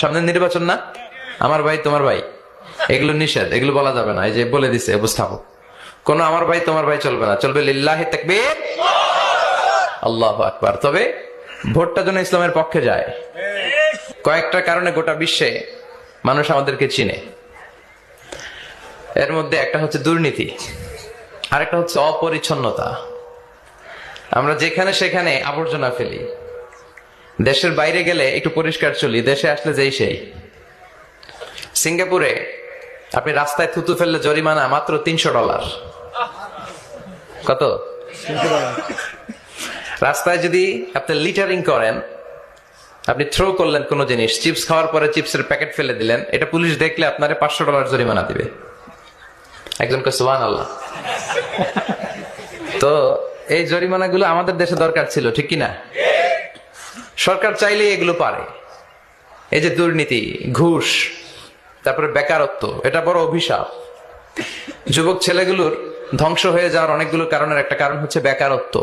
সামনে নির্বাচন না, আমার ভাই তোমার ভাই, এগুলো নিষেধ, এগুলো বলা যাবে না। এই যে বলে দিছে উপস্থাপক, কোন আমার ভাই তোমার ভাই চলবে না, চলবে লিল্লাহি তাকবীর, আল্লাহু আকবার। তবে ভোটটা যেন ইসলামের পক্ষে যায়। কয়েকটা কারণে গোটা বিশ্বে মানুষ আমাদেরকে চিনে। এর মধ্যে একটা হচ্ছে দুর্নীতি, আরেকটা হচ্ছে অপরিচ্ছন্নতা। আমরা যেখানে সেখানে আবর্জনা ফেলি, দেশের বাইরে গেলে একটু পরিষ্কার চলি, দেশে আসলে যেই সেই। সিঙ্গাপুরে আপনি রাস্তায় থুতু ফেললে জরিমানা মাত্র $300। কত? রাস্তায় যদি আপনি লিটারিং করেন, আপনি থ্রো করলেন কোন জিনিস, চিপস খাওয়ার পরে চিপসের প্যাকেট ফেলে দিলেন, এটা পুলিশ দেখলে আপনারে $500 জরিমানা দিবে। একজনকে সুবহানাল্লাহ। তো এই জরিমানাগুলো আমাদের দেশে দরকার ছিল, ঠিক কিনা? সরকার চাইলে এগুলো পারে। এই যে দুর্নীতি, ঘুষ, তারপরে বেকারত্ব, এটা বড় অভিশাপ। যুবক ছেলেগুলোর ধ্বংস হয়ে যাওয়ার অনেকগুলো কারণের একটা কারণ হচ্ছে বেকারত্ব।